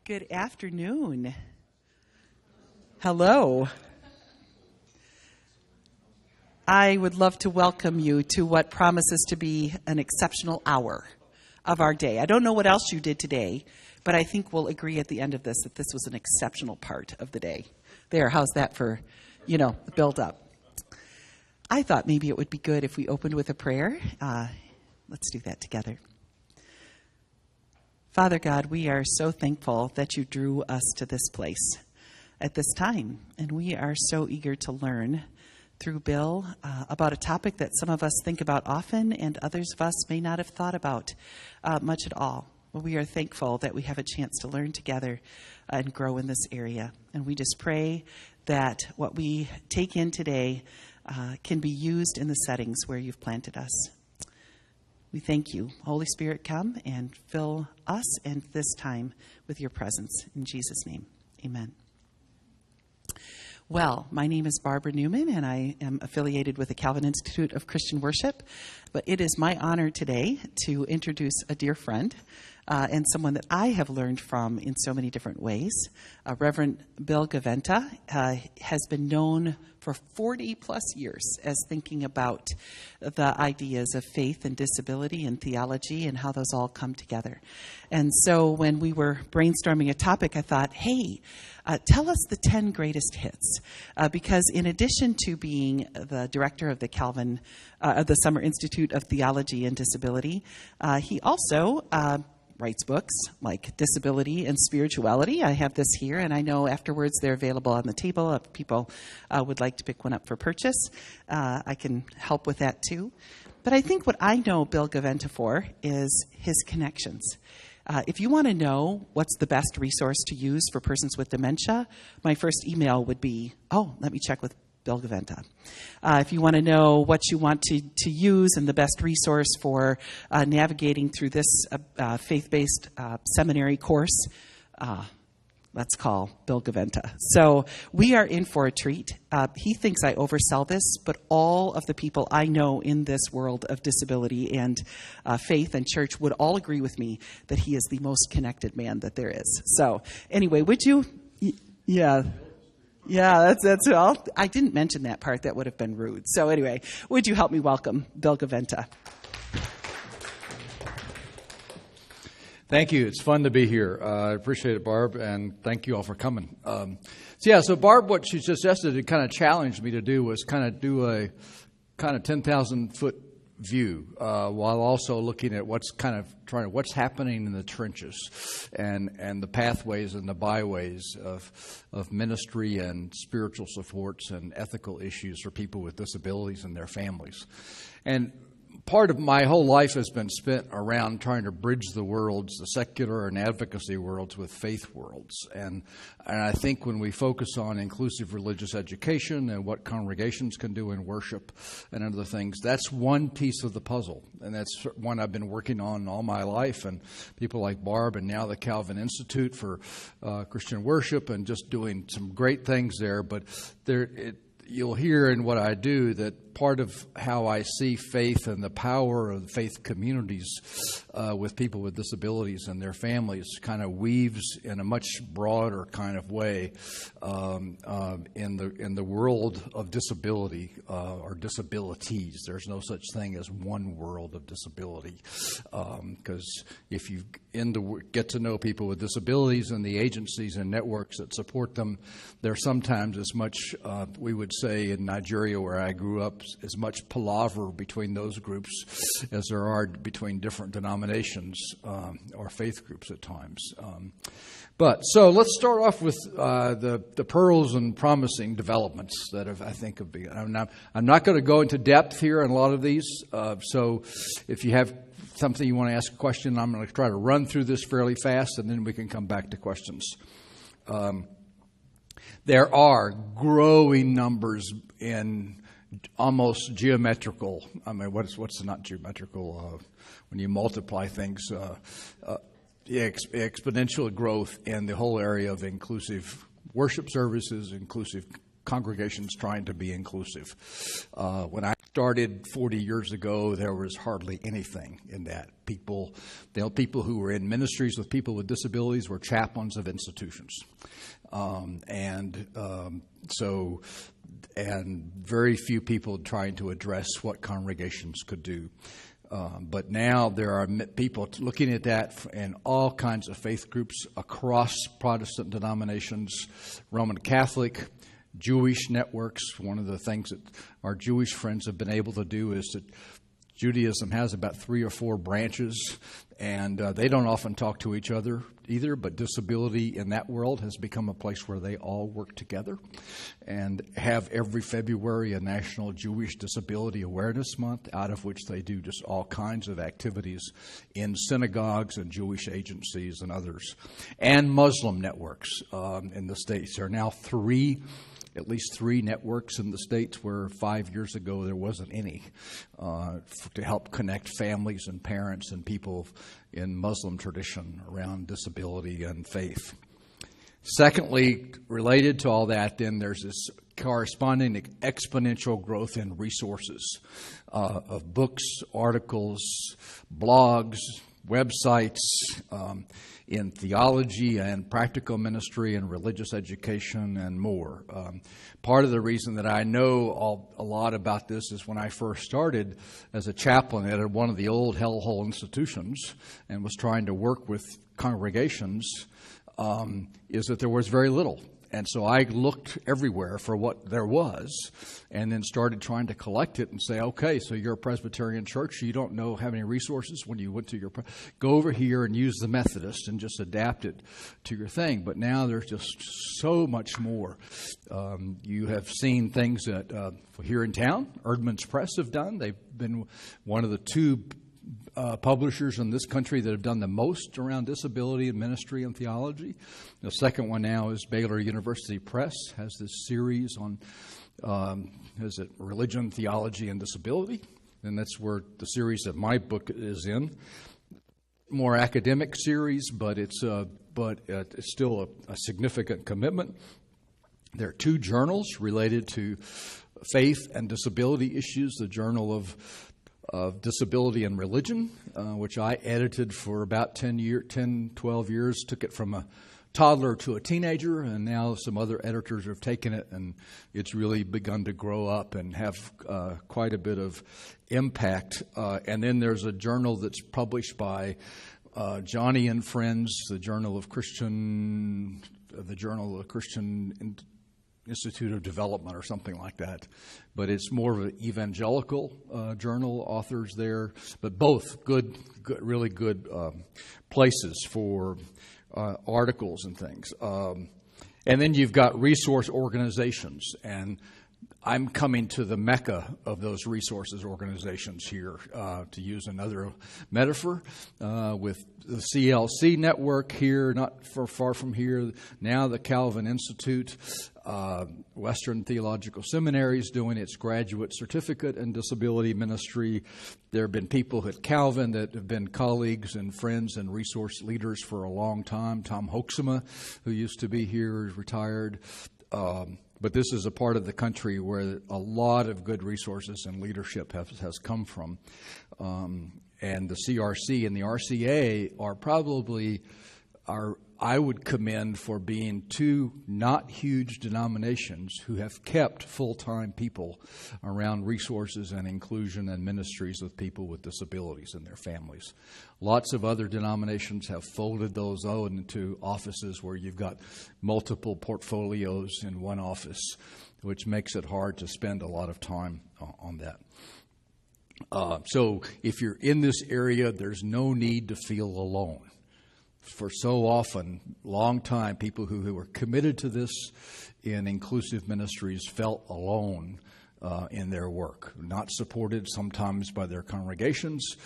Good afternoon. Hello. I would love to welcome you to what promises to be an exceptional hour of our day. I don't know what else you did today, but I think we'll agree at the end of this that this was an exceptional part of the day. There, how's that for, the build up? I thought maybe it would be good if we opened with a prayer. Let's do that together. Father God, we are so thankful that you drew us to this place at this time, and we are so eager to learn through Bill about a topic that some of us think about often and others of us may not have thought about much at all. Well, we are thankful that we have a chance to learn together and grow in this area, and we just pray that what we take in today can be used in the settings where you've planted us. We thank you. Holy Spirit, come and fill us and this time with your presence. In Jesus' name, amen. Well, my name is Barbara Newman, and I am affiliated with the Calvin Institute of Christian Worship. But it is my honor today to introduce a dear friend and someone that I have learned from in so many different ways. Reverend Bill Gaventa has been known for 40-plus years as thinking about the ideas of faith and disability and theology and how those all come together. And so when we were brainstorming a topic, I thought, hey, tell us the 10 greatest hits. Because in addition to being the director of the Summer Institute of Theology and Disability, he also writes books like Disability and Spirituality. I have this here, and I know afterwards they're available on the table if people would like to pick one up for purchase. I can help with that too. But I think what I know Bill Gaventa for is his connections. If you want to know what's the best resource to use for persons with dementia, my first email would be, let me check with Bill Gaventa. If you want to know what you want to use and the best resource for navigating through this faith-based seminary course, let's call Bill Gaventa. So we are in for a treat. He thinks I oversell this, but all of the people I know in this world of disability and faith and church would all agree with me that he is the most connected man that there is. So anyway, would you? Yeah. Yeah, that's all. I didn't mention that part. That would have been rude. So anyway, would you help me welcome Bill Gaventa? Thank you. It's fun to be here. I appreciate it, Barb, and thank you all for coming. So Barb, what she suggested to kind of challenge me to do was kind of do a kind of 10,000-foot view while also looking at what's happening in the trenches and the pathways and the byways of ministry and spiritual supports and ethical issues for people with disabilities and their families. And part of my whole life has been spent around trying to bridge the worlds, the secular and advocacy worlds with faith worlds. And I think when we focus on inclusive religious education and what congregations can do in worship and other things, that's one piece of the puzzle. And that's one I've been working on all my life. And people like Barb and now the Calvin Institute for Christian Worship and just doing some great things there. But you'll hear in what I do that part of how I see faith and the power of faith communities with people with disabilities and their families kind of weaves in a much broader kind of way in the world of disability or disabilities. There's no such thing as one world of disability because if you get to know people with disabilities and the agencies and networks that support them, there's sometimes as much, we would say in Nigeria where I grew up, as much palaver between those groups as there are between different denominations or faith groups at times. So let's start off with the pearls and promising developments that I think have been. I'm not going to go into depth here on a lot of these. So if you have something you want to ask a question, I'm going to try to run through this fairly fast, and then we can come back to questions. There are growing numbers in almost geometrical. I mean, what's not geometrical? When you multiply things, exponential growth in the whole area of inclusive worship services, inclusive congregations trying to be inclusive. When I started 40 years ago, there was hardly anything in that. People who were in ministries with people with disabilities were chaplains of institutions. And very few people trying to address what congregations could do. But now there are people looking at that in all kinds of faith groups across Protestant denominations, Roman Catholic, Jewish networks. One of the things that our Jewish friends have been able to do is that Judaism has about 3 or 4 branches, and they don't often talk to each other either, but disability in that world has become a place where they all work together and have every February a National Jewish Disability Awareness Month, out of which they do just all kinds of activities in synagogues and Jewish agencies and others. And Muslim networks in the States. There are now at least three networks in the States where 5 years ago there wasn't any, to help connect families and parents and people in Muslim tradition around disability and faith. Secondly, related to all that, then there's this corresponding exponential growth in resources of books, articles, blogs, websites, in theology and practical ministry and religious education and more. Part of the reason that I know a lot about this is when I first started as a chaplain at one of the old hellhole institutions and was trying to work with congregations, is that there was very little. And so I looked everywhere for what there was and then started trying to collect it and say, okay, so you're a Presbyterian church, you don't have any resources when you went to go over here and use the Methodist and just adapt it to your thing. But now there's just so much more. You have seen things that here in town, Erdman's Press have done. They've been one of the two publishers in this country that have done the most around disability and ministry and theology. The second one now is Baylor University Press, has this series on religion, theology, and disability. And that's where the series that my book is in. More academic series, but it's still a significant commitment. There are two journals related to faith and disability issues. The Journal of Disability and Religion, which I edited for about 12 years, took it from a toddler to a teenager, and now some other editors have taken it, and it's really begun to grow up and have quite a bit of impact. And then there's a journal that's published by Johnny and Friends, the Journal of Christian Institute of Development or something like that. But it's more of an evangelical journal, authors there, but both good really good places for articles and things. And then you've got resource organizations, and I'm coming to the mecca of those resources organizations here, to use another metaphor, with the CLC network here, not far from here, now the Calvin Institute, Western Theological Seminary is doing its graduate certificate in disability ministry. There have been people at Calvin that have been colleagues and friends and resource leaders for a long time. Tom Hoeksema, who used to be here, is retired. But this is a part of the country where a lot of good resources and leadership has come from. And the CRC and the RCA are probably I would commend for being two not huge denominations who have kept full-time people around resources and inclusion and ministries with people with disabilities and their families. Lots of other denominations have folded those into offices where you've got multiple portfolios in one office, which makes it hard to spend a lot of time on that. So if you're in this area, there's no need to feel alone. For so often, long time, people who were committed to this in inclusive ministries felt alone in their work, not supported sometimes by their congregations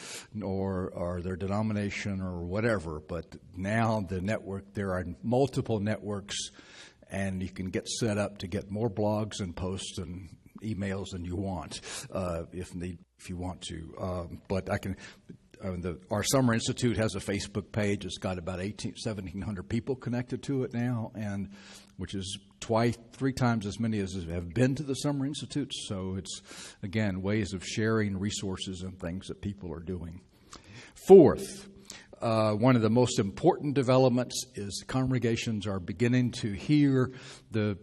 or their denomination or whatever. But now the network, there are multiple networks, and you can get set up to get more blogs and posts and emails than you want, if you want to. But our Summer Institute has a Facebook page. It's got about 1,700 people connected to it now, and which is three times as many as have been to the Summer Institute. So it's, again, ways of sharing resources and things that people are doing. Fourth, one of the most important developments is congregations are beginning to hear the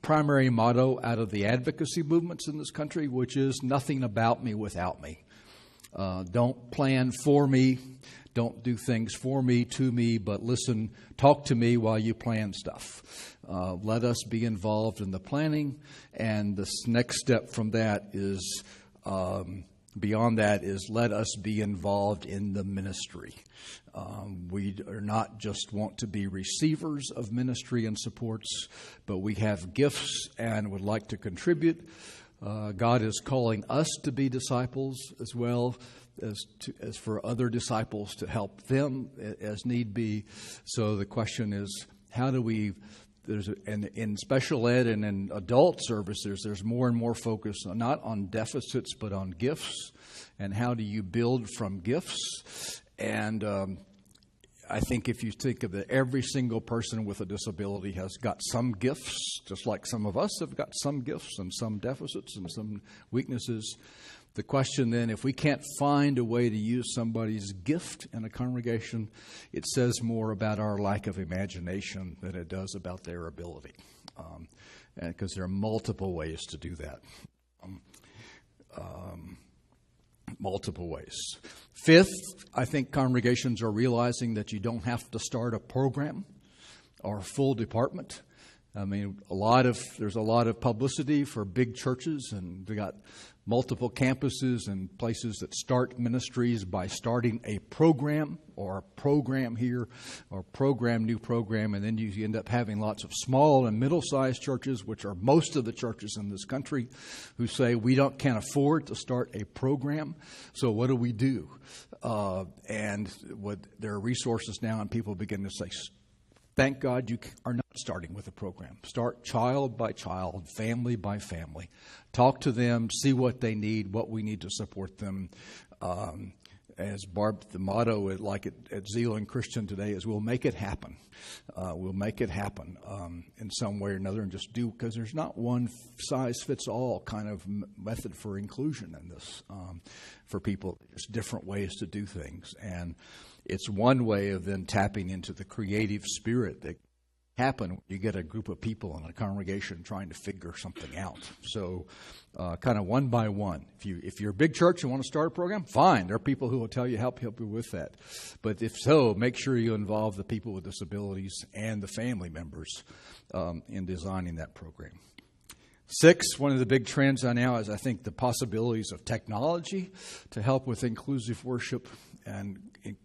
primary motto out of the advocacy movements in this country, which is nothing about me without me. Don't plan for me. Don't do things for me, to me, but listen, talk to me while you plan stuff. Let us be involved in the planning. And the next step from that is, beyond that, is let us be involved in the ministry. We are not just want to be receivers of ministry and supports, but we have gifts and would like to contribute. God is calling us to be disciples as well as for other disciples to help them as need be. So the question is, how do we? In special ed and in adult services, there's more and more focus not on deficits but on gifts, and how do you build from gifts? And I think if you think of it, every single person with a disability has got some gifts, just like some of us have got some gifts and some deficits and some weaknesses. The question then, if we can't find a way to use somebody's gift in a congregation, it says more about our lack of imagination than it does about their ability, because there are multiple ways to do that. Multiple ways. Fifth, I think congregations are realizing that you don't have to start a program or a full department. I mean, there's a lot of publicity for big churches, and they got multiple campuses and places that start ministries by starting a program or a program here or new program, and then you end up having lots of small and middle-sized churches, which are most of the churches in this country, who say we can't afford to start a program. So what do we do? And there are resources now, and people begin to say, thank God you are not starting with a program. Start child by child, family by family. Talk to them, see what they need, what we need to support them. As Barb, the motto at Zeeland Christian today is, we'll make it happen. We'll make it happen in some way or another, and just do, because there's not one size fits all kind of method for inclusion in this for people. There's different ways to do things. And it's one way of then tapping into the creative spirit that happen when you get a group of people in a congregation trying to figure something out. So kind of one by one. If you're a big church and want to start a program, fine. There are people who will tell you, help you with that. But if so, make sure you involve the people with disabilities and the family members in designing that program. 6, one of the big trends now is, I think, the possibilities of technology to help with inclusive worship and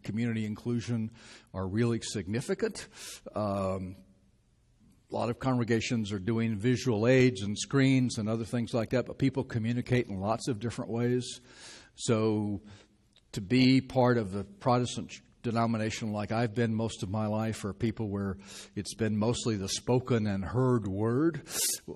community inclusion are really significant. A lot of congregations are doing visual aids and screens and other things like that, but people communicate in lots of different ways. So to be part of the Protestant denomination like I've been most of my life, or people where it's been mostly the spoken and heard word,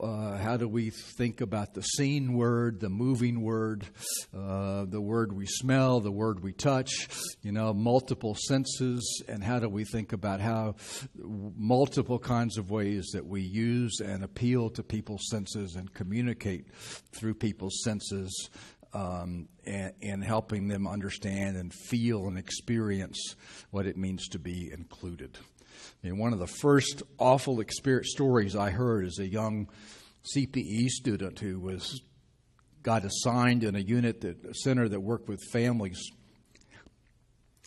how do we think about the seen word, the moving word, the word we smell, the word we touch, multiple senses, and how do we think about how multiple kinds of ways that we use and appeal to people's senses and communicate through people's senses, and helping them understand and feel and experience what it means to be included. One of the first awful stories I heard is a young CPE student who got assigned in a center that worked with families,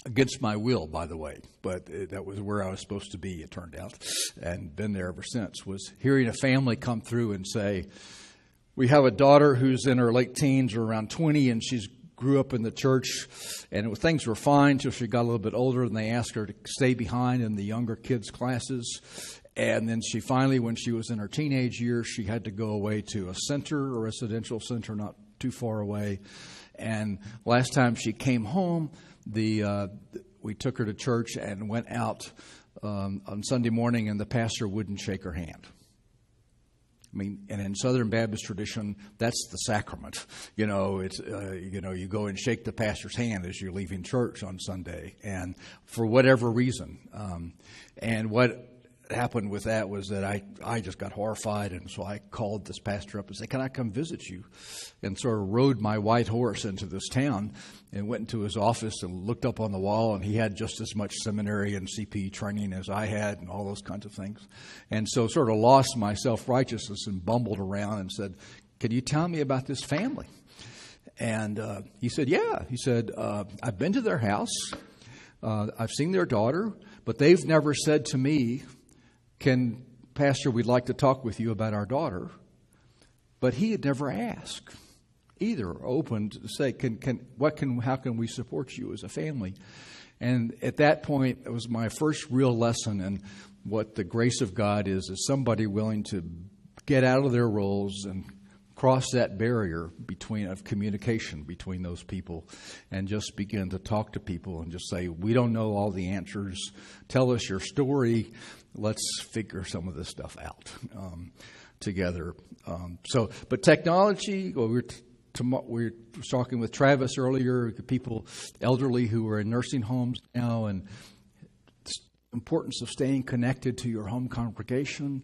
against my will, by the way, but that was where I was supposed to be, it turned out, and been there ever since, was hearing a family come through and say, we have a daughter who's in her late teens or around 20, and she grew up in the church, and things were fine until she got a little bit older, and they asked her to stay behind in the younger kids' classes. And then she finally, when she was in her teenage years, she had to go away to a residential center not too far away. And last time she came home, we took her to church and went out on Sunday morning, and the pastor wouldn't shake her hand. I mean, and in Southern Baptist tradition, that's the sacrament. It's you go and shake the pastor's hand as you're leaving church on Sunday, and for whatever reason. And what happened with that was that I just got horrified, and so I called this pastor up and said, "Can I come visit you?" And sort of rode my white horse into this town and went into his office and looked up on the wall, and he had just as much seminary and CP training as I had and all those kinds of things. And so sort of lost my self-righteousness and bumbled around and said, "Can you tell me about this family?" And he said, "Yeah." He said, "I've been to their house. I've seen their daughter, but they've never said to me, 'Pastor, we'd like to talk with you about our daughter.'" But he had never asked either, opened to say, how can we support you as a family? And at that point, it was my first real lesson in what the grace of God is somebody willing to get out of their roles and cross that barrier of communication between those people and just begin to talk to people and just say, "We don't know all the answers. Tell us your story. Let's figure some of this stuff out together." But technology, we were talking with Travis earlier, the people, elderly who are in nursing homes now, and the importance of staying connected to your home congregation.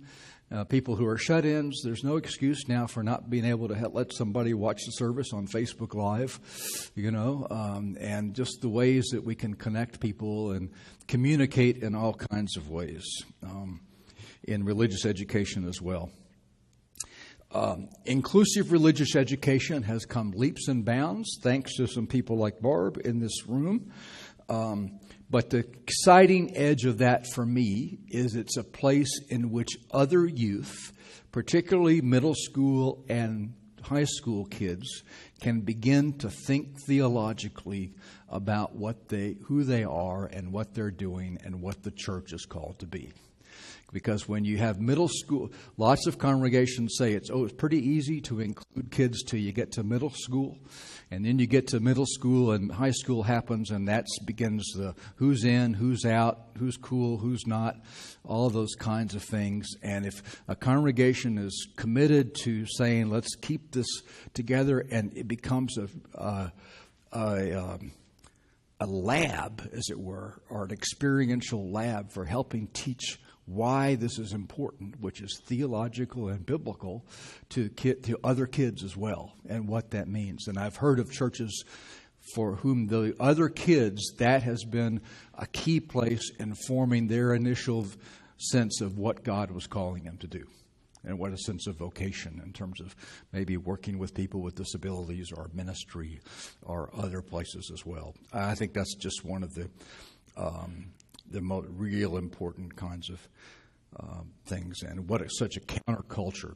People who are shut-ins, there's no excuse now for not being able to let somebody watch the service on Facebook Live, and just the ways that we can connect people and communicate in all kinds of ways in religious education as well. Inclusive religious education has come leaps and bounds thanks to some people like Barb in this room. But the exciting edge of that for me is it's a place in which other youth, particularly middle school and high school kids, can begin to think theologically about who they are and what they're doing and what the church is called to be. Because when you have middle school, lots of congregations say it's pretty easy to include kids till you get to middle school. And then you get to middle school and high school happens, and that begins the who's in, who's out, who's cool, who's not, all of those kinds of things. And if a congregation is committed to saying, let's keep this together, and it becomes a lab, as it were, or an experiential lab for helping teach why this is important, which is theological and biblical, to other kids as well, and what that means. And I've heard of churches for whom the other kids, that has been a key place in forming their initial sense of what God was calling them to do, and what a sense of vocation in terms of maybe working with people with disabilities or ministry or other places as well. I think that's just one of the real important kinds of things, and what is such a counterculture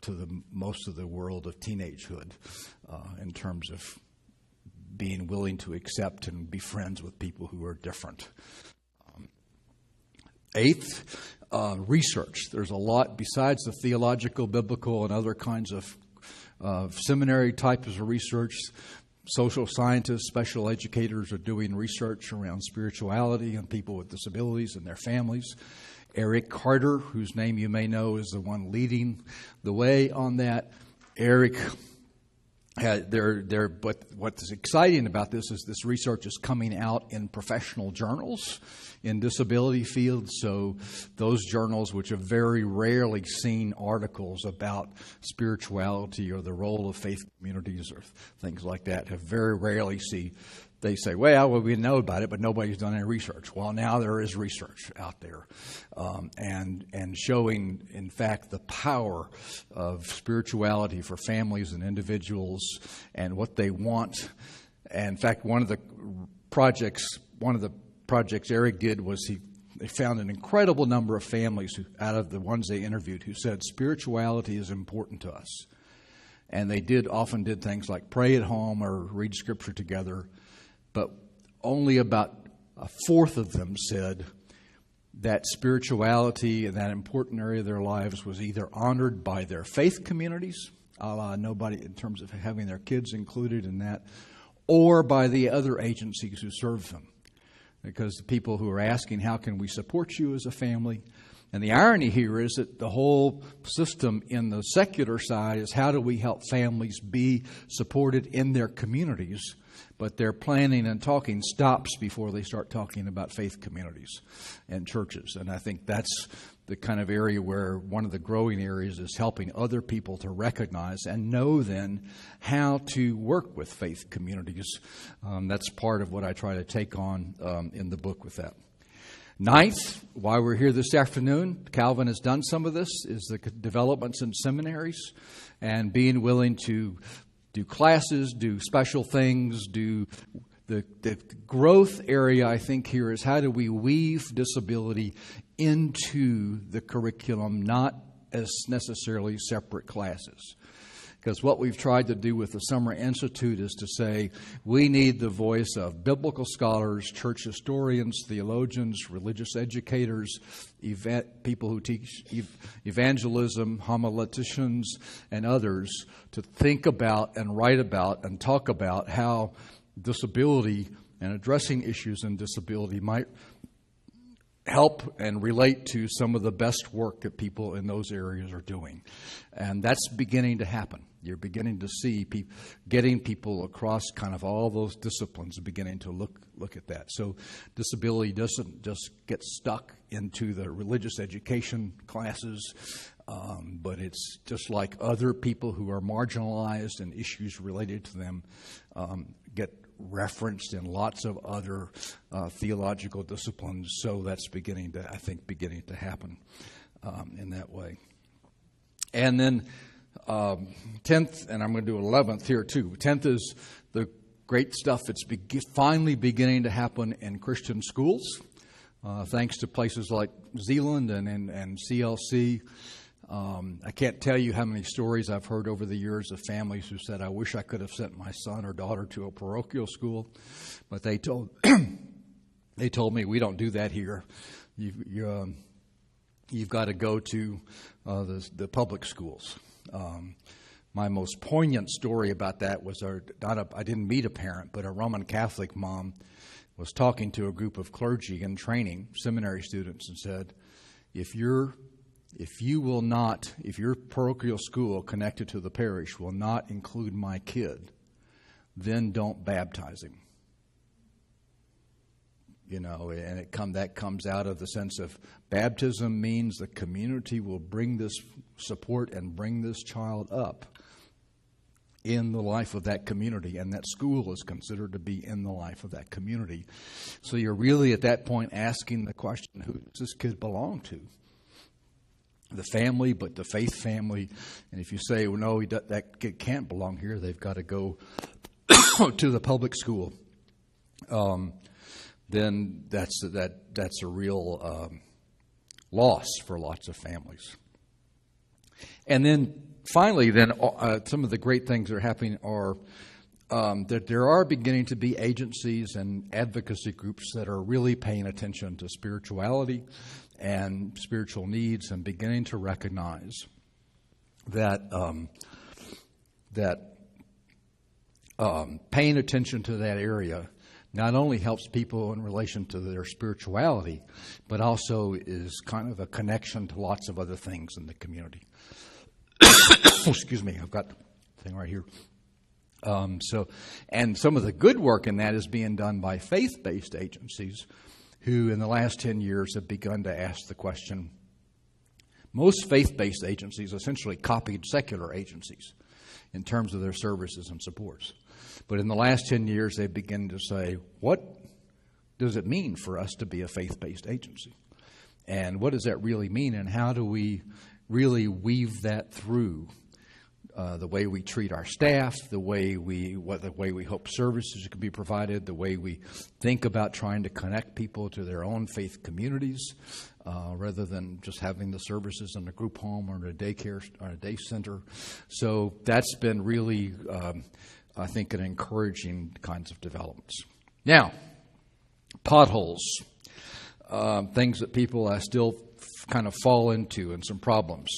to the most of the world of teenagehood in terms of being willing to accept and be friends with people who are different. Eighth, research. There's a lot besides the theological, biblical, and other kinds of seminary types of research. Social scientists, special educators are doing research around spirituality and people with disabilities and their families. Eric Carter, whose name you may know, is the one leading the way on that. Eric, but what's exciting about this is this research is coming out in professional journals in disability fields. So those journals, which have very rarely seen articles about spirituality or the role of faith communities or things like that, have very rarely they say, well, we know about it, but nobody's done any research. Well, now there is research out there, and showing, in fact, the power of spirituality for families and individuals and what they want. And in fact, one of the projects Eric did was they found an incredible number of families out of the ones they interviewed who said spirituality is important to us. And they often did things like pray at home or read scripture together. But only about a fourth of them said that spirituality in that important area of their lives was either honored by their faith communities, a la nobody in terms of having their kids included in that, or by the other agencies who serve them. Because the people who are asking, how can we support you as a family? And the irony here is that the whole system in the secular side is how do we help families be supported in their communities, but their planning and talking stops before they start talking about faith communities and churches. And I think that's the kind of area where one of the growing areas is helping other people to recognize and know then how to work with faith communities. That's part of what I try to take on in the book with that. Ninth, why we're here this afternoon, Calvin has done some of this, is the developments in seminaries and being willing to do classes, do special things, do the growth area, I think, here is how do we weave disability into the curriculum, not as necessarily separate classes. Because what we've tried to do with the Summer Institute is to say we need the voice of biblical scholars, church historians, theologians, religious educators, people who teach evangelism, homileticians, and others to think about and write about and talk about how disability and addressing issues in disability might help and relate to some of the best work that people in those areas are doing. And that's beginning to happen. You're beginning to see getting people across kind of all those disciplines beginning to look at that. So disability doesn't just get stuck into the religious education classes, but it's just like other people who are marginalized and issues related to them get referenced in lots of other theological disciplines. So that's beginning to happen in that way. And then 10th, and I'm going to do 11th here too. 10th is the great stuff that's finally beginning to happen in Christian schools, thanks to places like Zealand and CLC. I can't tell you how many stories I've heard over the years of families who said, I wish I could have sent my son or daughter to a parochial school, but they told me, we don't do that here. You've got to go to the public schools. My most poignant story about that was I didn't meet a parent, but a Roman Catholic mom was talking to a group of clergy in training, seminary students, and said, if your parochial school connected to the parish will not include my kid, then don't baptize him. You know, and that comes out of the sense of baptism means the community will bring this support and bring this child up in the life of that community, and that school is considered to be in the life of that community. So you're really at that point asking the question, who does this kid belong to? The family, but the faith family. And if you say, well, no, that kid can't belong here, they've got to go to the public school. Then that's a real loss for lots of families. And then finally, some of the great things that are happening are that there are beginning to be agencies and advocacy groups that are really paying attention to spirituality and spiritual needs and beginning to recognize that paying attention to that area not only helps people in relation to their spirituality, but also is kind of a connection to lots of other things in the community. Excuse me, I've got the thing right here. And some of the good work in that is being done by faith-based agencies who in the last 10 years have begun to ask the question. Most faith-based agencies essentially copied secular agencies in terms of their services and supports. But in the last 10 years, they've begun to say, what does it mean for us to be a faith-based agency? And what does that really mean? And how do we really weave that through the way we treat our staff, the way we hope services can be provided, the way we think about trying to connect people to their own faith communities, rather than just having the services in a group home or in a daycare or a day center. So that's been really, I think, an encouraging kinds of developments. Now, potholes, things that people still kind of fall into, and some problems.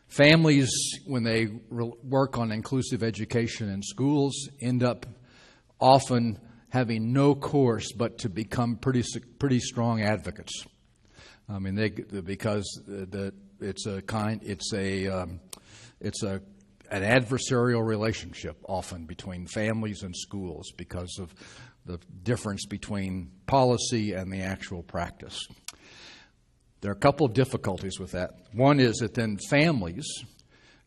Families, when they work on inclusive education in schools, end up often having no course but to become pretty strong advocates. I mean, because it's an adversarial relationship often between families and schools because of the difference between policy and the actual practice. There are a couple of difficulties with that. One is that then families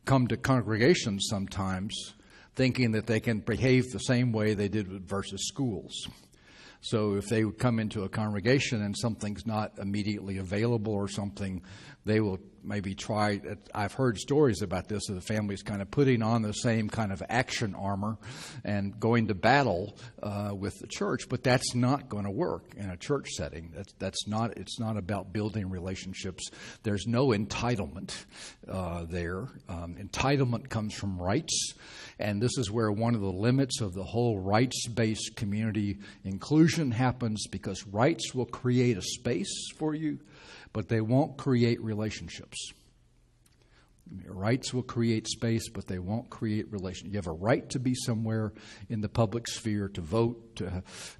come to congregations sometimes thinking that they can behave the same way they did versus schools. So if they would come into a congregation and something's not immediately available or something, they will maybe try. I've heard stories about this, of the families kind of putting on the same kind of action armor and going to battle with the church, but that's not going to work in a church setting. It's not about building relationships. There's no entitlement there. Entitlement comes from rights, and this is where one of the limits of the whole rights-based community inclusion happens, because rights will create a space for you, but they won't create relationships. Rights will create space, but they won't create relationships. You have a right to be somewhere in the public sphere, to vote,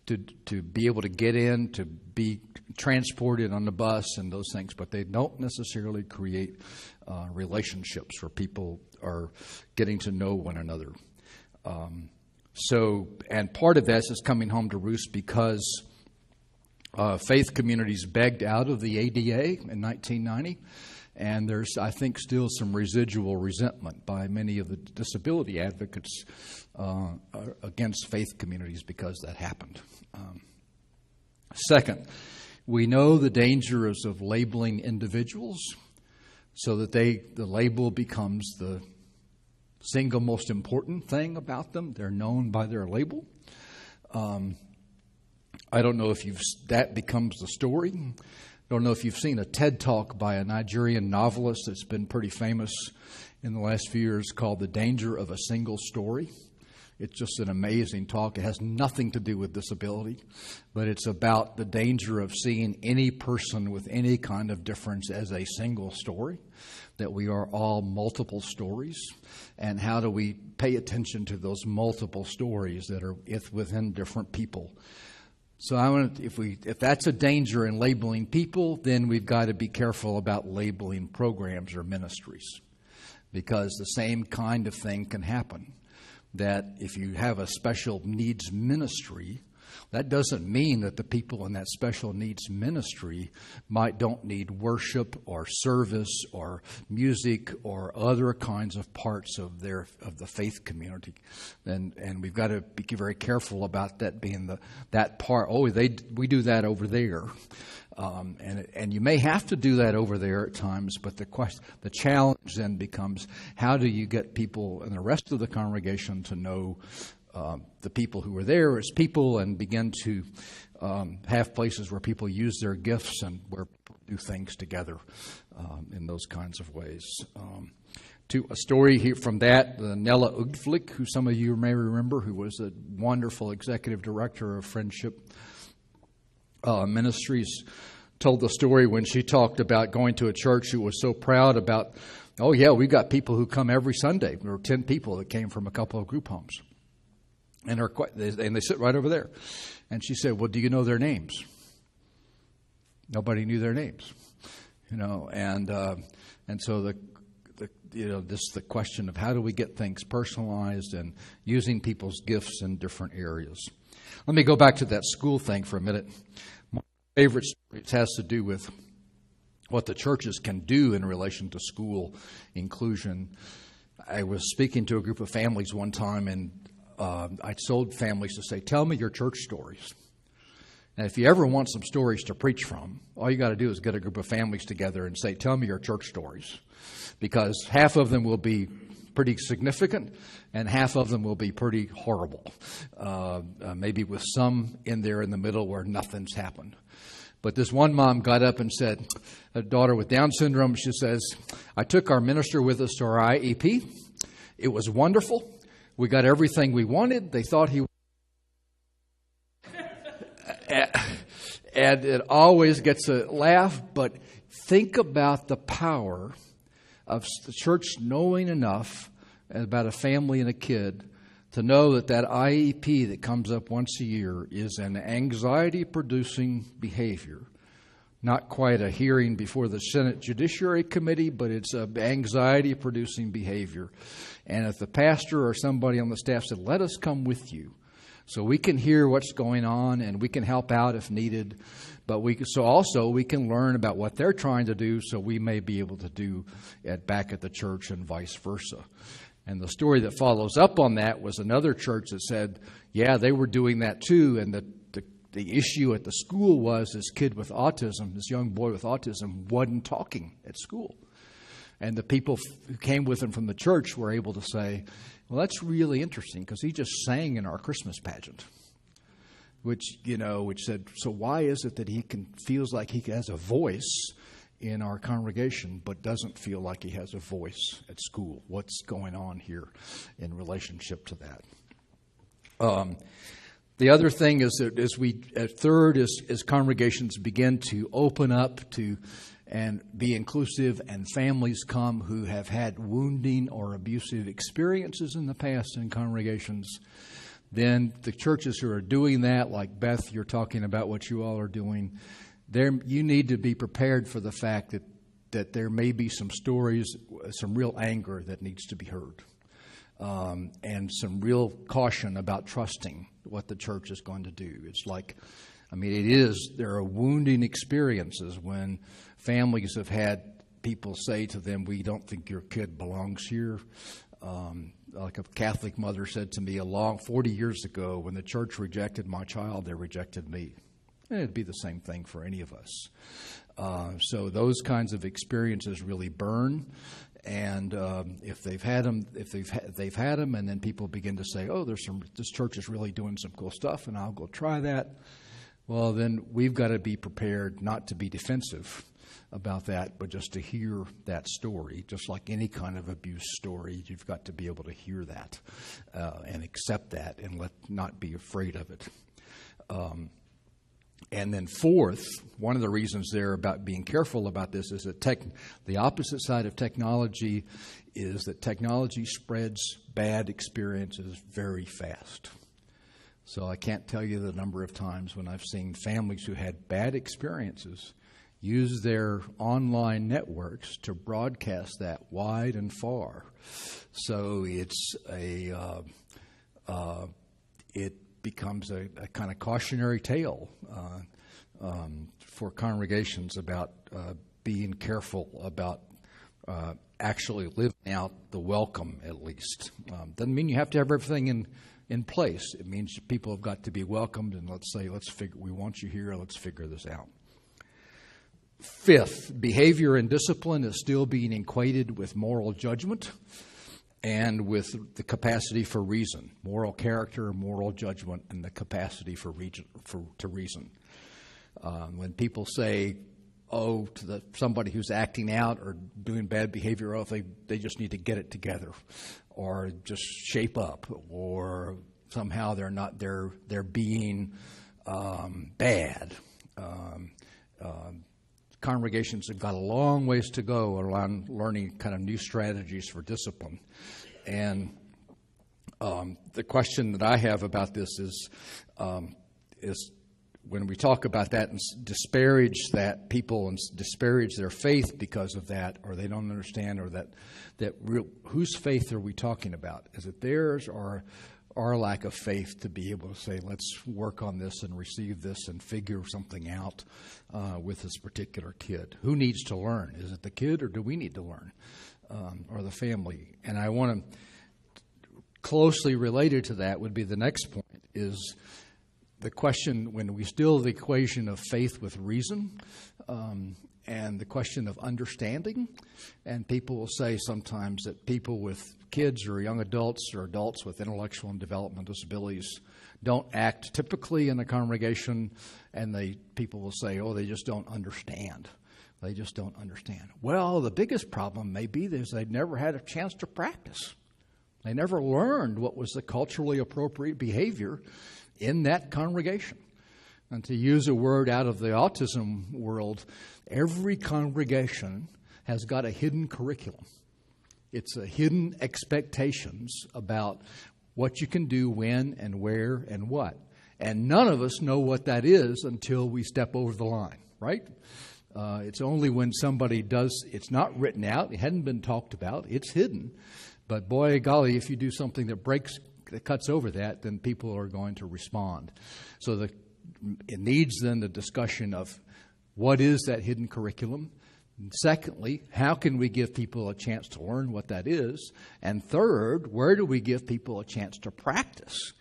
to be able to get in, to be transported on the bus and those things, but they don't necessarily create relationships where people are getting to know one another. And part of this is coming home to roost because faith communities begged out of the ADA in 1990, and there's, I think, still some residual resentment by many of the disability advocates against faith communities because that happened. Second, we know the dangers of labeling individuals so that the label becomes the single most important thing about them. They're known by their label. I don't know if that becomes the story. I don't know if you've seen a TED Talk by a Nigerian novelist that's been pretty famous in the last few years called The Danger of a Single Story. It's just an amazing talk. It has nothing to do with disability, but it's about the danger of seeing any person with any kind of difference as a single story, that we are all multiple stories, and how do we pay attention to those multiple stories that are within different people. So if that's a danger in labeling people, then we've got to be careful about labeling programs or ministries, because the same kind of thing can happen. That if you have a special needs ministry, that doesn't mean that the people in that special needs ministry don't need worship or service or music or other kinds of parts of the faith community, and we've got to be very careful about that being that part. Oh, we do that over there, and you may have to do that over there at times. But the challenge then becomes, how do you get people and the rest of the congregation to know the people who are there as people, and begin to have places where people use their gifts and where people do things together in those kinds of ways. To a story here from that, Nella Ugflik, who some of you may remember, who was a wonderful executive director of Friendship Ministries, told the story when she talked about going to a church who was so proud about, oh yeah, we've got people who come every Sunday. There were 10 people that came from a couple of group homes. And they sit right over there. And she said, well, do you know their names? Nobody knew their names. And so this is the question of how do we get things personalized and using people's gifts in different areas. Let me go back to that school thing for a minute. My favorite story has to do with what the churches can do in relation to school inclusion. I was speaking to a group of families one time, and I told families to say, tell me your church stories. And if you ever want some stories to preach from, all you got to do is get a group of families together and say, tell me your church stories. Because half of them will be pretty significant and half of them will be pretty horrible. Maybe with some in there in the middle where nothing's happened. But this one mom got up and said, a daughter with Down syndrome, she says, I took our minister with us to our IEP. It was wonderful. We got everything we wanted. They thought he... And it always gets a laugh, but think about the power of the church knowing enough about a family and a kid to know that IEP that comes up once a year is an anxiety-producing behavior not quite a hearing before the Senate Judiciary Committee, but it's an anxiety-producing behavior. And if the pastor or somebody on the staff said, let us come with you so we can hear what's going on and we can help out if needed, but we can learn about what they're trying to do so we may be able to do it back at the church and vice versa. And the story that follows up on that was another church that said, yeah, they were doing that too, and the issue at the school was this kid with autism, this young boy with autism, wasn't talking at school. And the people who came with him from the church were able to say, well, that's really interesting because he just sang in our Christmas pageant, which said, so why is it that he feels like he has a voice in our congregation but doesn't feel like he has a voice at school? What's going on here in relationship to that? The other thing is that as congregations begin to open up to and be inclusive, and families come who have had wounding or abusive experiences in the past in congregations, then the churches who are doing that, like Beth, you're talking about what you all are doing, you need to be prepared for the fact that there may be some stories, some real anger that needs to be heard. And some real caution about trusting what the church is going to do. It's like, there are wounding experiences when families have had people say to them, we don't think your kid belongs here. Like a Catholic mother said to me 40 years ago, when the church rejected my child, they rejected me. And it'd be the same thing for any of us. So those kinds of experiences really burn. And if they've had them, and then people begin to say, "Oh, this church is really doing some cool stuff, and I'll go try that." Well, then we've got to be prepared not to be defensive about that, but just to hear that story. Just like any kind of abuse story, you've got to be able to hear that and accept that, and not be afraid of it. And then fourth, one of the reasons there about being careful about this is that the opposite side of technology is that technology spreads bad experiences very fast. So I can't tell you the number of times when I've seen families who had bad experiences use their online networks to broadcast that wide and far. So it becomes a kind of cautionary tale for congregations about being careful about actually living out the welcome, at least. Doesn't mean you have to have everything in place. It means people have got to be welcomed, and we want you here, let's figure this out. Fifth, behavior and discipline is still being equated with moral judgment and with the capacity for reason. Moral character, moral judgment, and the capacity to reason. When people say, to somebody who's acting out or doing bad behavior, they just need to get it together, or just shape up, or somehow they're being bad. Congregations have got a long ways to go around learning kind of new strategies for discipline. And the question that I have about this is when we talk about that and disparage that people and disparage their faith because of that, or they don't understand, or whose faith are we talking about? Is it theirs or our lack of faith to be able to say, let's work on this and receive this and figure something out with this particular kid? Who needs to learn? Is it the kid, or do we need to learn, or the family? And I want to closely related to that would be the next point is the question when we still the equation of faith with reason and the question of understanding. And people will say sometimes that people with kids or young adults or adults with intellectual and developmental disabilities don't act typically in a congregation, and people will say, they just don't understand. They just don't understand. Well, the biggest problem may be is they've never had a chance to practice. They never learned what was the culturally appropriate behavior in that congregation. And to use a word out of the autism world, every congregation has got a hidden curriculum. It's a hidden expectations about what you can do, when and where and what. And none of us know what that is until we step over the line, right? It's only when somebody does, it's not written out, it hadn't been talked about, it's hidden. But boy, golly, if you do something that cuts over that, then people are going to respond. So it needs then the discussion of what is that hidden curriculum? Secondly, how can we give people a chance to learn what that is? And third, where do we give people a chance to practice?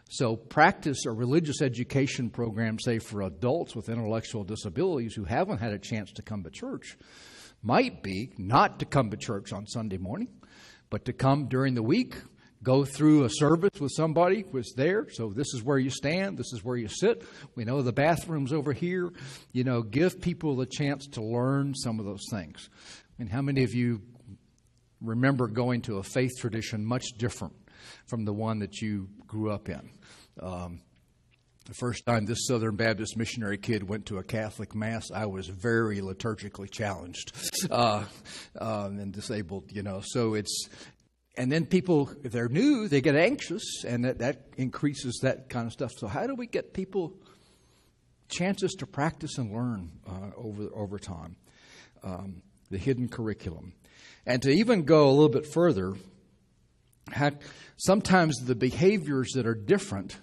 So practice a religious education program, say, for adults with intellectual disabilities who haven't had a chance to come to church, might be not to come to church on Sunday morning, but to come during the week, go through a service with somebody who is there. So this is where you stand. This is where you sit. We know the bathroom's over here. Give people the chance to learn some of those things. And how many of you remember going to a faith tradition much different from the one that you grew up in? The first time this Southern Baptist missionary kid went to a Catholic Mass, I was very liturgically challenged and disabled, So and then people, if they're new, they get anxious, and that increases that kind of stuff. So how do we get people chances to practice and learn over time? The hidden curriculum. And to even go a little bit further, sometimes the behaviors that are different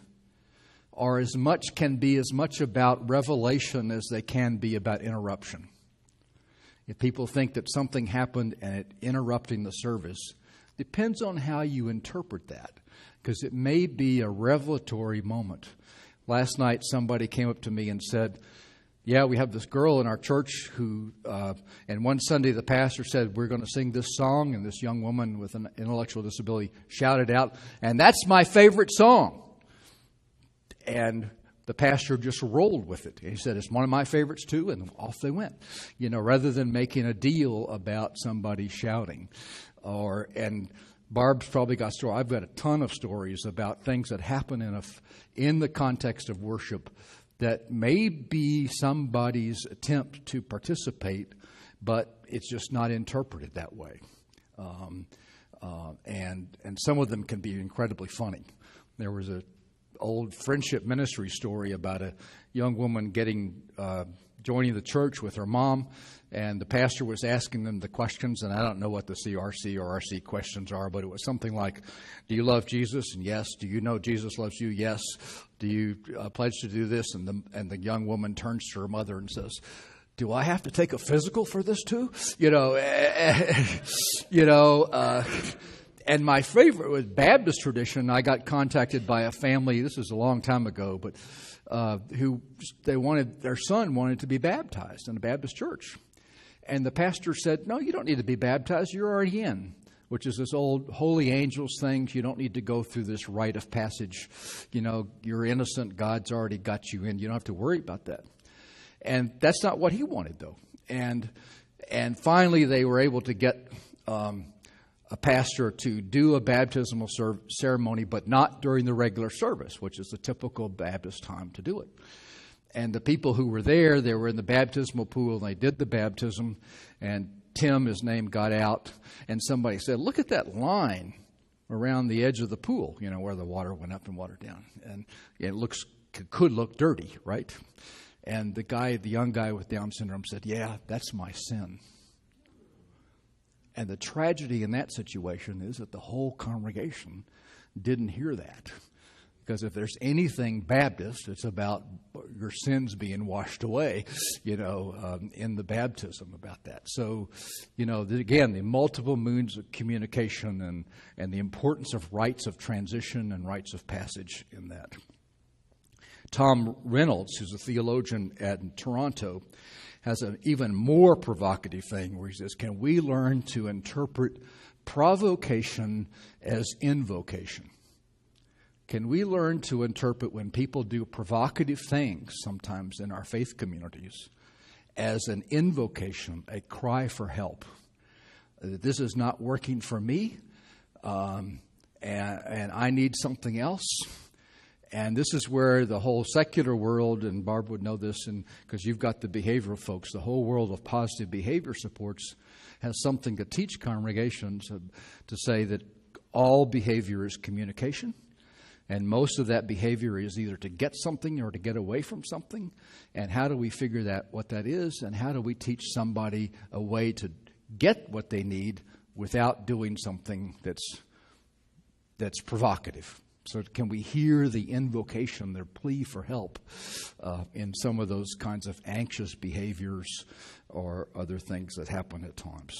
can be as much about revelation as they can be about interruption. If people think that something happened and it interrupting the service, depends on how you interpret that, because it may be a revelatory moment. Last night, somebody came up to me and said, yeah, we have this girl in our church who, and one Sunday the pastor said, we're going to sing this song, and this young woman with an intellectual disability shouted out, and that's my favorite song. And the pastor just rolled with it. He said, it's one of my favorites too, and off they went. Rather than making a deal about somebody shouting. And Barb's probably got stories. I've got a ton of stories about things that happen in the context of worship that may be somebody's attempt to participate, but it's just not interpreted that way. And some of them can be incredibly funny. There was an old friendship ministry story about a young woman joining the church with her mom, and the pastor was asking them the questions, and I don't know what the CRC or RC questions are, but it was something like, do you love Jesus? And yes. Do you know Jesus loves you? Yes. Do you pledge to do this? And the young woman turns to her mother and says, do I have to take a physical for this too? And my favorite was Baptist tradition. I got contacted by a family, this was a long time ago, but their son wanted to be baptized in a Baptist church. And the pastor said, no, you don't need to be baptized. You're already in, which is this old holy angels thing. You don't need to go through this rite of passage. You're innocent. God's already got you in. You don't have to worry about that. And that's not what he wanted, though. And finally, they were able to get a pastor to do a baptismal ceremony, but not during the regular service, which is the typical Baptist time to do it. And the people who were there, they were in the baptismal pool, and they did the baptism, and Tim, his name, got out, and somebody said, look at that line around the edge of the pool, where the water went up and water down. And it could look dirty, right? And the young guy with Down syndrome said, yeah, that's my sin. And the tragedy in that situation is that the whole congregation didn't hear that. Because if there's anything Baptist, it's about your sins being washed away, in the baptism about that. So, again, the multiple modes of communication and the importance of rites of transition and rites of passage in that. Tom Reynolds, who's a theologian at Toronto, has an even more provocative thing where he says, can we learn to interpret provocation as invocation? Can we learn to interpret when people do provocative things sometimes in our faith communities as an invocation, a cry for help? This is not working for me, and I need something else. And this is where the whole secular world, and Barb would know this, and because you've got the behavioral folks, the whole world of positive behavior supports has something to teach congregations to say that all behavior is communication. And most of that behavior is either to get something or to get away from something. And how do we figure what that is? And how do we teach somebody a way to get what they need without doing something that's provocative? So can we hear the invocation, their plea for help in some of those kinds of anxious behaviors or other things that happen at times?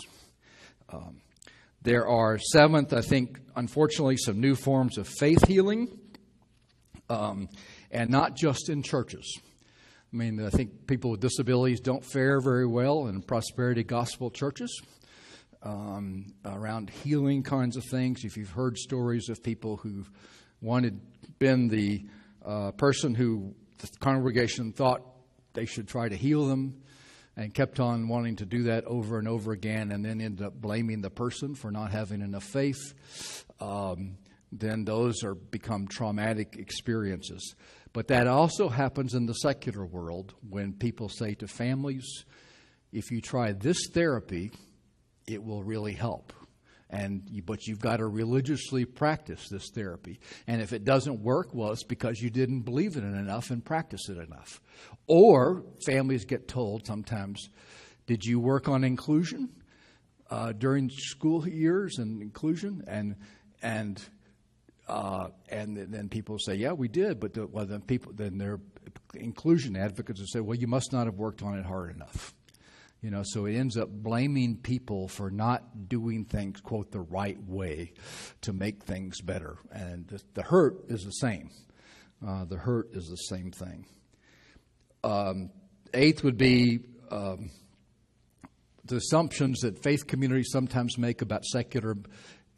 There are, seventh, I think, unfortunately, some new forms of faith healing, and not just in churches. I mean, I think people with disabilities don't fare very well in prosperity gospel churches around healing kinds of things. If you've heard stories of people who've been the person who the congregation thought they should try to heal them, and kept on wanting to do that over and over again, and then ended up blaming the person for not having enough faith, then those become traumatic experiences. But that also happens in the secular world when people say to families, if you try this therapy, it will really help. But you've got to religiously practice this therapy. And if it doesn't work, well, it's because you didn't believe in it enough and practice it enough. Or families get told sometimes, did you work on inclusion during school years and inclusion? And then people say, yeah, we did. But then their inclusion advocates will say, well, you must not have worked on it hard enough. So it ends up blaming people for not doing things, quote, the right way to make things better. And the hurt is the same. The hurt is the same thing. Eighth would be the assumptions that faith communities sometimes make about secular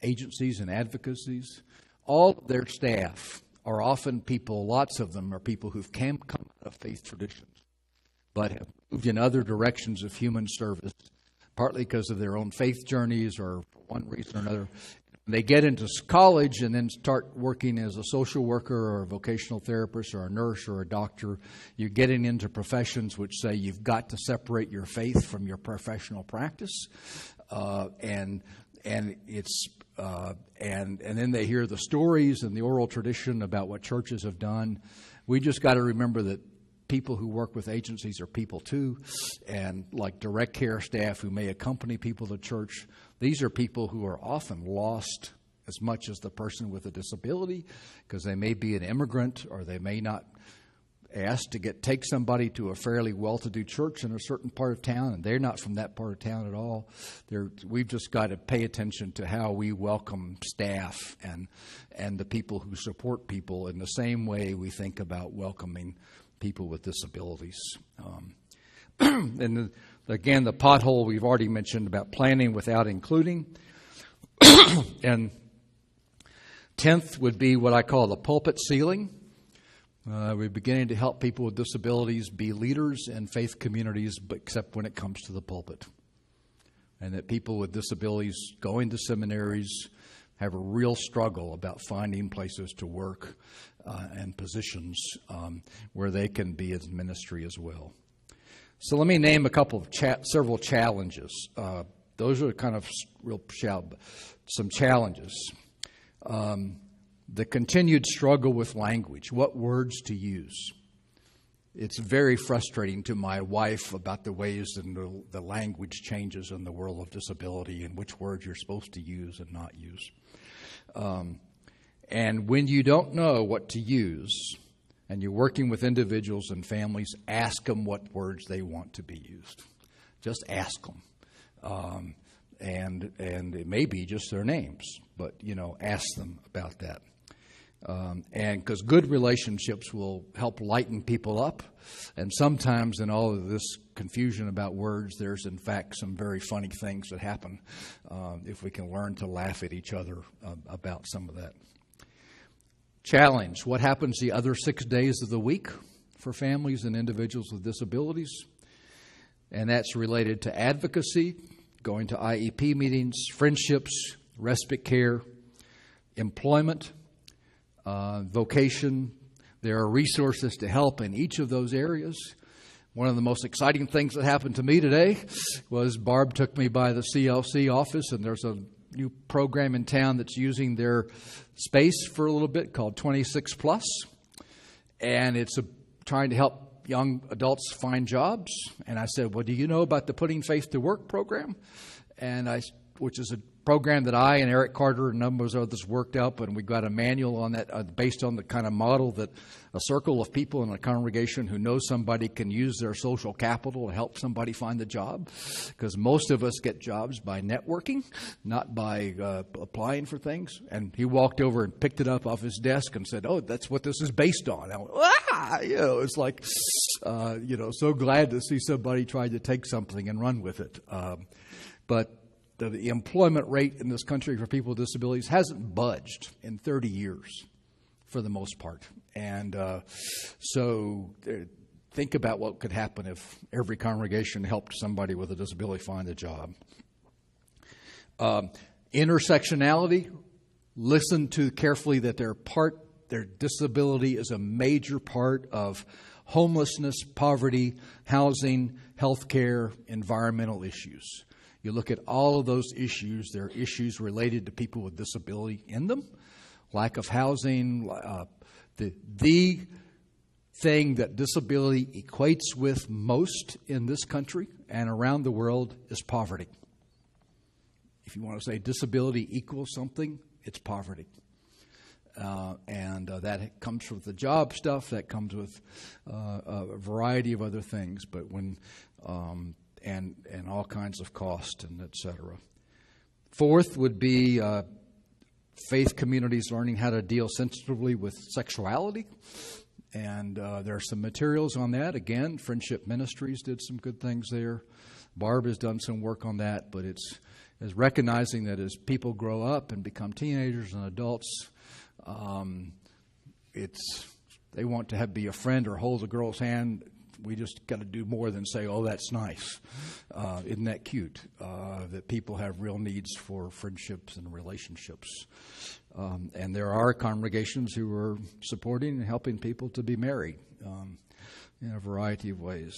agencies and advocacies. All of their staff are often people, lots of them are people who've come out of faith traditions, but have moved in other directions of human service, partly because of their own faith journeys or for one reason or another. They get into college and then start working as a social worker or a vocational therapist or a nurse or a doctor. You're getting into professions which say you've got to separate your faith from your professional practice, and then they hear the stories and the oral tradition about what churches have done. We just got to remember that people who work with agencies are people too, and like direct care staff who may accompany people to church, these are people who are often lost as much as the person with a disability, because they may be an immigrant or they may not ask to take somebody to a fairly well-to-do church in a certain part of town, and they're not from that part of town at all. We've just got to pay attention to how we welcome staff and the people who support people in the same way we think about welcoming people with disabilities. And again, the pothole we've already mentioned about planning without including. And 10th would be what I call the pulpit ceiling. We're beginning to help people with disabilities be leaders in faith communities, but except when it comes to the pulpit. And that people with disabilities going to seminaries have a real struggle about finding places to work and positions where they can be in ministry as well. So let me name a couple of several challenges. Those are kind of some challenges. The continued struggle with language, what words to use. It's very frustrating to my wife about the ways that the language changes in the world of disability and which words you're supposed to use and not use. And when you don't know what to use and you're working with individuals and families, ask them what words they want to be used. Just ask them. And it may be just their names, but, ask them about that. And because good relationships will help lighten people up. And sometimes in all of this confusion about words, there's in fact some very funny things that happen if we can learn to laugh at each other about some of that. Challenge: what happens the other 6 days of the week for families and individuals with disabilities? And that's related to advocacy, going to IEP meetings, friendships, respite care, employment, vocation. There are resources to help in each of those areas. One of the most exciting things that happened to me today was Barb took me by the CLC office, and there's a new program in town that's using their space for a little bit called 26 Plus, and it's trying to help young adults find jobs. And I said, well, do you know about the Putting Faith to Work program? Which is a program that I and Eric Carter and numbers of others worked up, and we got a manual on that based on the kind of model that a circle of people in a congregation who know somebody can use their social capital to help somebody find a job, because most of us get jobs by networking, not by applying for things. And he walked over and picked it up off his desk and said, oh, that's what this is based on. I went, it's like, so glad to see somebody try to take something and run with it. But the employment rate in this country for people with disabilities hasn't budged in 30 years for the most part. And so think about what could happen if every congregation helped somebody with a disability find a job. Intersectionality, listen to carefully that their disability is a major part of homelessness, poverty, housing, healthcare, environmental issues. You look at all of those issues, there are issues related to people with disability in them, lack of housing. The thing that disability equates with most in this country and around the world is poverty. If you want to say disability equals something, it's poverty. And that comes with the job stuff, that comes with a variety of other things, but when and all kinds of cost and et cetera. Fourth would be faith communities learning how to deal sensitively with sexuality. And there are some materials on that. Again, Friendship Ministries did some good things there. Barb has done some work on that, but it's recognizing that as people grow up and become teenagers and adults, they want to be a friend or hold a girl's hand. We just got to do more than say, oh, that's nice. Isn't that cute? That people have real needs for friendships and relationships. And there are congregations who are supporting and helping people to be married in a variety of ways.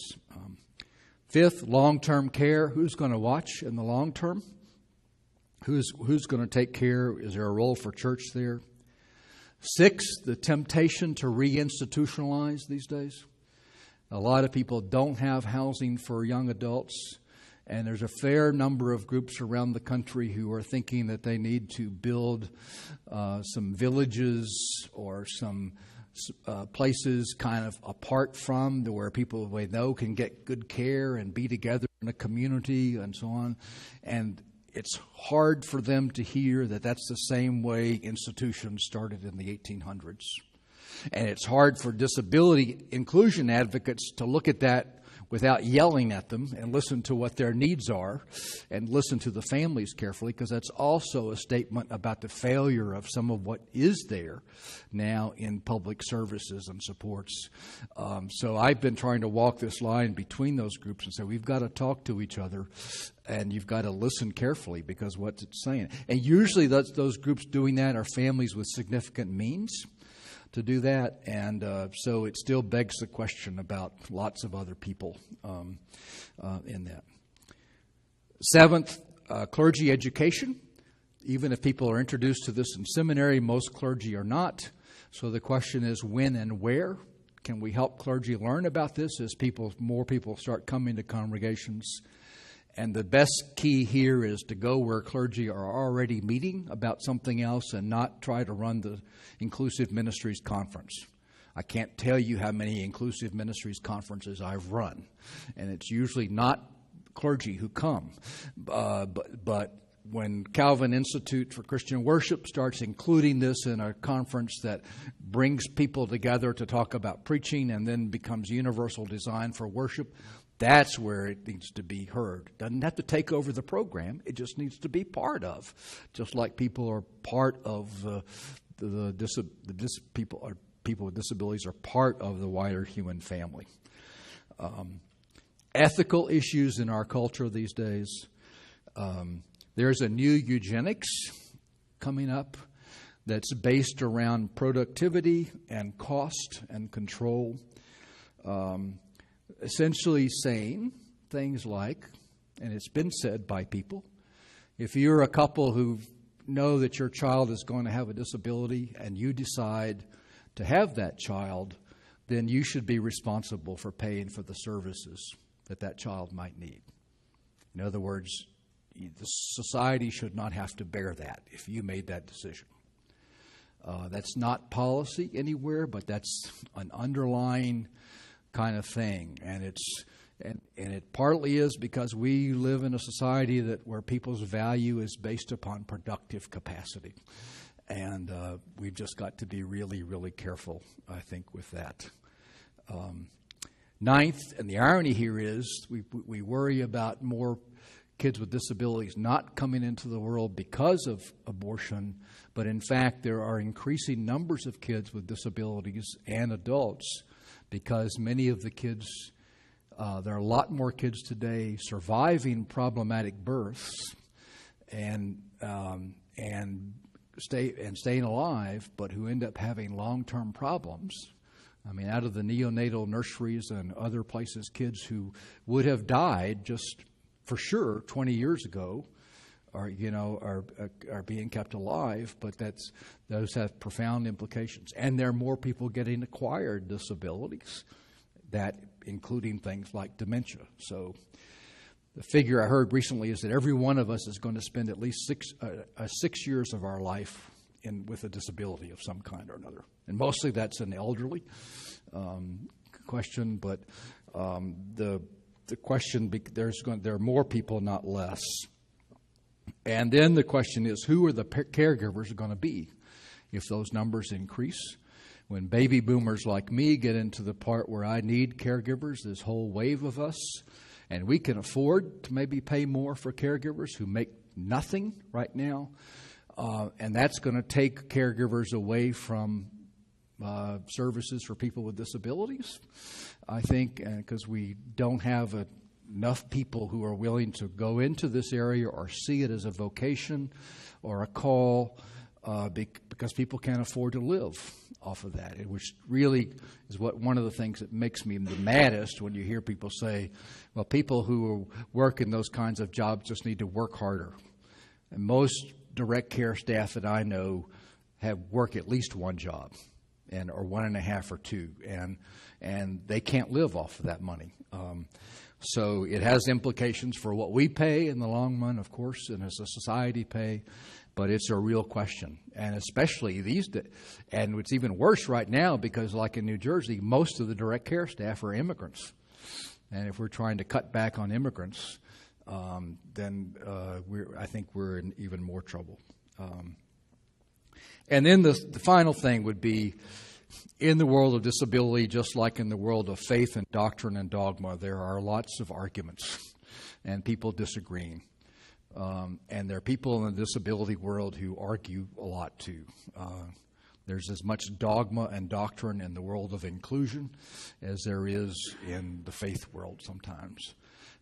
Fifth, long-term care. Who's going to watch in the long term? Who's going to take care? Is there a role for church there? Sixth, the temptation to reinstitutionalize these days. A lot of people don't have housing for young adults, and there's a fair number of groups around the country who are thinking that they need to build some villages or some places kind of apart from where people they know can get good care and be together in a community and so on. And it's hard for them to hear that that's the same way institutions started in the 1800s. And it's hard for disability inclusion advocates to look at that without yelling at them and listen to what their needs are and listen to the families carefully, because that's also a statement about the failure of some of what is there now in public services and supports. So I've been trying to walk this line between those groups and say we've got to talk to each other and you've got to listen carefully because what's it saying. And usually those groups doing that are families with significant means to do that, and so it still begs the question about lots of other people in that. Seventh, clergy education. Even if people are introduced to this in seminary, most clergy are not. So the question is when and where can we help clergy learn about this as more people start coming to congregations. And the best key here is to go where clergy are already meeting about something else and not try to run the Inclusive Ministries Conference. I can't tell you how many Inclusive Ministries conferences I've run. And it's usually not clergy who come. But when Calvin Institute for Christian Worship starts including this in a conference that brings people together to talk about preaching and then becomes universal design for worship, that's where it needs to be heard. Doesn't have to take over the program. It just needs to be part of. Just like people are part of people with disabilities are part of the wider human family. Ethical issues in our culture these days. There's a new eugenics coming up that's based around productivity and cost and control. Essentially saying things like, and it's been said by people, If you're a couple who know that your child is going to have a disability and you decide to have that child, then you should be responsible for paying for the services that that child might need. In other words, the society should not have to bear that if you made that decision. That's not policy anywhere, but that's an underlying kind of thing, and it partly is because we live in a society where people's value is based upon productive capacity, and we've just got to be really, really careful, I think, with that. Ninth, and the irony here is we worry about more kids with disabilities not coming into the world because of abortion, but in fact there are increasing numbers of kids with disabilities and adults because many of the kids, there are a lot more kids today surviving problematic births and staying alive, but who end up having long-term problems. I mean, out of the neonatal nurseries and other places, kids who would have died just for sure 20 years ago are being kept alive, but those have profound implications. And there are more people getting acquired disabilities, that including things like dementia. So the figure I heard recently is that every one of us is going to spend at least 6 years of our life with a disability of some kind or another. And mostly that's an elderly question, but the question, there are more people, not less. And then the question is, who are the caregivers going to be if those numbers increase? When baby boomers like me get into the part where I need caregivers, this whole wave of us, and we can afford to maybe pay more for caregivers who make nothing right now, and that's going to take caregivers away from services for people with disabilities, I think, because we don't have enough people who are willing to go into this area or see it as a vocation or a call, because people can't afford to live off of that, which really is one of the things that makes me the maddest when you hear people say, well, people who work in those kinds of jobs just need to work harder. And most direct care staff that I know work at least one job, or one and a half or two, and they can't live off of that money. So it has implications for what we pay in the long run, of course, and as a society pay, but it's a real question. And especially these days, and it's even worse right now because, like in New Jersey, most of the direct care staff are immigrants. And if we're trying to cut back on immigrants, then I think we're in even more trouble. And then the final thing would be, in the world of disability, just like in the world of faith and doctrine and dogma, there are lots of arguments and people disagreeing. And there are people in the disability world who argue a lot too. There's as much dogma and doctrine in the world of inclusion as there is in the faith world sometimes.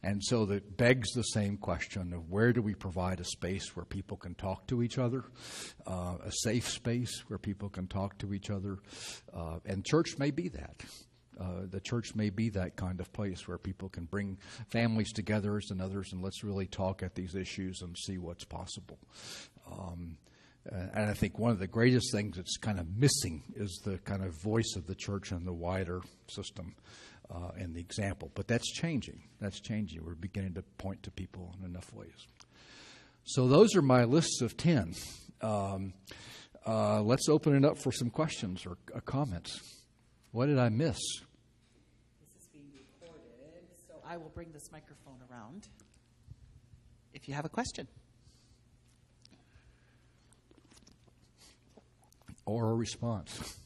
And so that begs the same question of, where do we provide a space where people can talk to each other, a safe space where people can talk to each other, and church may be that. The church may be that kind of place where people can bring families together as and others, and let's really talk at these issues and see what's possible. And I think one of the greatest things that's kind of missing is the kind of voice of the church in the wider system. And the example. But that's changing. That's changing. We're beginning to point to people in enough ways. So those are my lists of 10. Let's open it up for some questions or comments. What did I miss? This is being recorded, so I will bring this microphone around if you have a question. Or a response.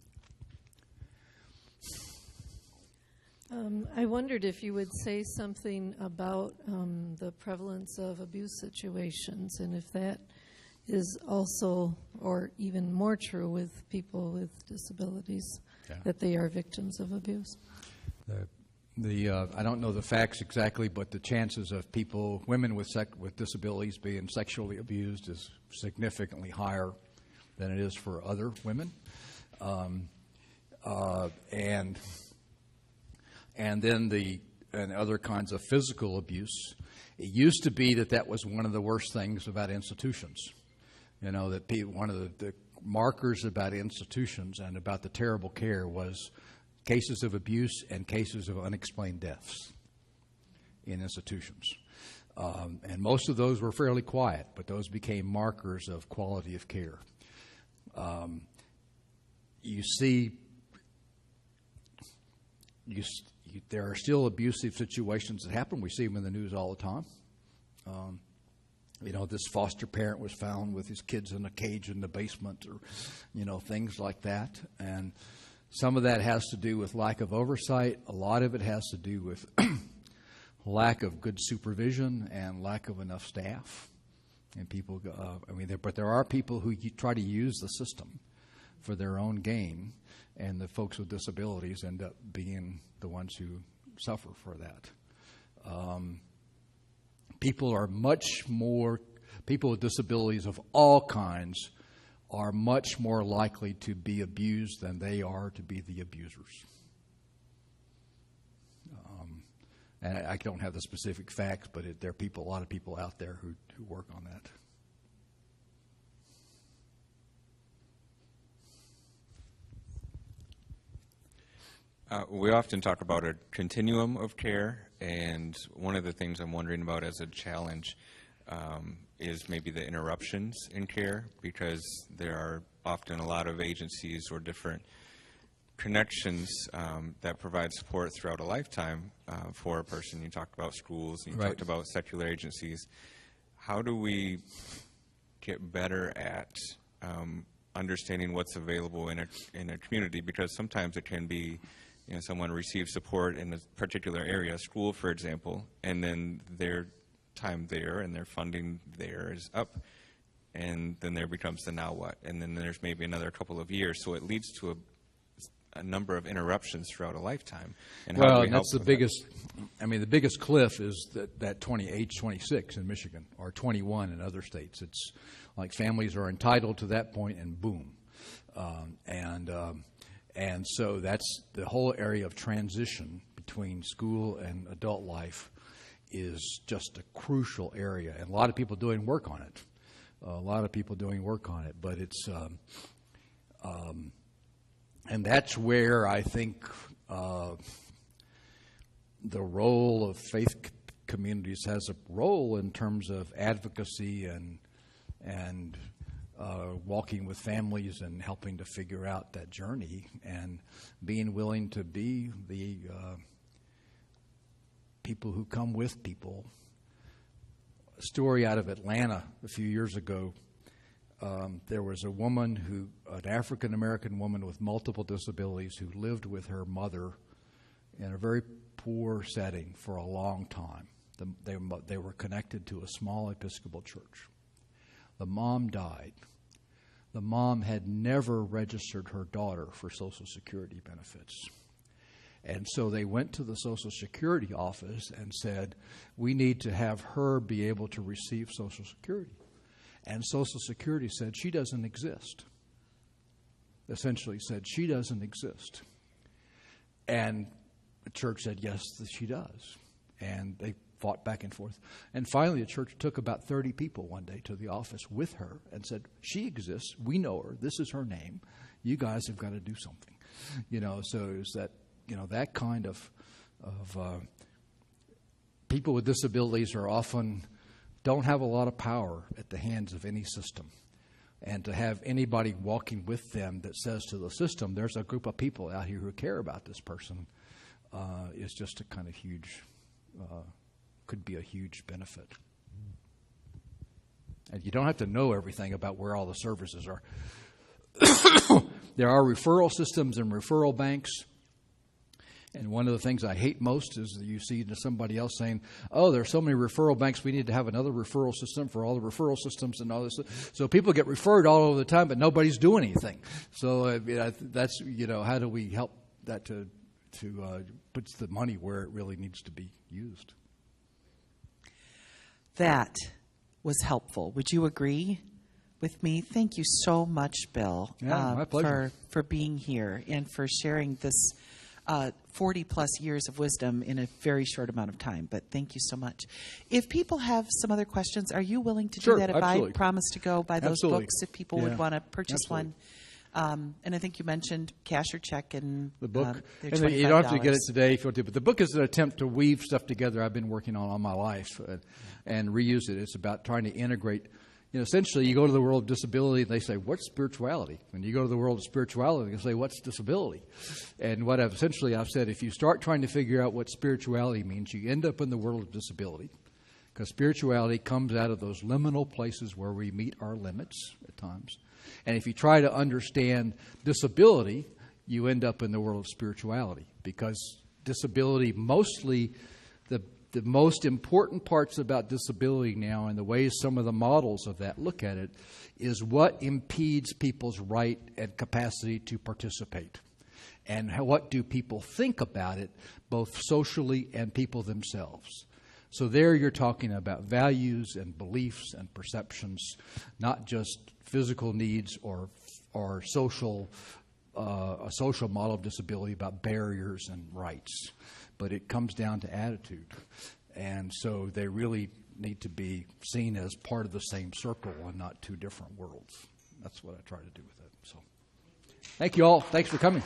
I wondered if you would say something about the prevalence of abuse situations, and if that is also, or even more true with people with disabilities, that they are victims of abuse. I don't know the facts exactly, but the chances of women with disabilities being sexually abused is significantly higher than it is for other women. And then and other kinds of physical abuse. It used to be that was one of the worst things about institutions. That one of the markers about institutions and about the terrible care was cases of abuse and cases of unexplained deaths in institutions. And most of those were fairly quiet, but those became markers of quality of care. There are still abusive situations that happen. We see them in the news all the time. This foster parent was found with his kids in a cage in the basement, or things like that. And some of that has to do with lack of oversight. A lot of it has to do with lack of good supervision and lack of enough staff. And people, but there are people who try to use the system for their own gain, and the folks with disabilities end up being the ones who suffer for that. People with disabilities of all kinds are much more likely to be abused than they are to be the abusers. And I don't have the specific facts, but there are a lot of people out there who work on that. We often talk about a continuum of care, and one of the things I'm wondering about as a challenge is maybe the interruptions in care, because there are often a lot of agencies or different connections that provide support throughout a lifetime for a person. You talked about schools, and you talked about secular agencies. How do we get better at understanding what's available in a community? Because sometimes it can be, someone receives support in a particular area, school, for example, and then their time there and their funding there is up, and then there becomes the now what, and then there's maybe another couple of years, so it leads to a number of interruptions throughout a lifetime. And how do we help that's the biggest. The biggest cliff is that age 26 in Michigan, or 21 in other states. It's like families are entitled to that point, and boom, and so that's the whole area of transition between school and adult life is just a crucial area, and a lot of people doing work on it. But it's and that's where I think the role of faith communities has a role in terms of advocacy and walking with families and helping to figure out that journey, and being willing to be the people who come with people. A story out of Atlanta a few years ago. There was a woman an African-American woman with multiple disabilities, who lived with her mother in a very poor setting for a long time. They were connected to a small Episcopal church. The mom died. The mom had never registered her daughter for Social Security benefits. And so they went to the Social Security office and said, we need to have her be able to receive Social Security. And Social Security said, she doesn't exist. Essentially said, she doesn't exist. And the church said, yes, she does. And they fought back and forth. And finally, the church took about 30 people one day to the office with her and said, she exists. We know her. This is her name. You guys have got to do something. So it was that, that kind of people with disabilities are often don't have a lot of power at the hands of any system. And to have anybody walking with them that says to the system, there's a group of people out here who care about this person, is just a kind of huge, could be a huge benefit. And you don't have to know everything about where all the services are. There are referral systems and referral banks. And one of the things I hate most is that you see somebody else saying, oh, there are so many referral banks, we need to have another referral system for all the referral systems and all this. So people get referred all over the time, but nobody's doing anything. So that's, how do we help that to put the money where it really needs to be used? That was helpful. Would you agree with me? Thank you so much, Bill, my pleasure. for being here and for sharing this 40 plus years of wisdom in a very short amount of time. But thank you so much. If people have some other questions, are you willing to Sure, do that? If absolutely. I promise to go buy those Absolutely. books, if people would Yeah, want to purchase absolutely. one. And I think you mentioned cash or check and The book. they're And you don't have to $25. get it today if you want to, but the book is an attempt to weave stuff together I've been working on all my life and reuse it. It's about trying to integrate. Essentially, you go to the world of disability, and they say, what's spirituality? When you go to the world of spirituality, they say, what's disability? And what I've said, if you start trying to figure out what spirituality means, you end up in the world of disability. Because spirituality comes out of those liminal places where we meet our limits at times. And if you try to understand disability, you end up in the world of spirituality. Because disability, mostly the most important parts about disability now and the ways some of the models of that look at it is what impedes people's right and capacity to participate. And what do people think about it, both socially and people themselves. So there you're talking about values and beliefs and perceptions, not just physical needs or social a social model of disability about barriers and rights. But it comes down to attitude. And so they really need to be seen as part of the same circle and not two different worlds. That's what I try to do with it. So thank you all. Thanks for coming.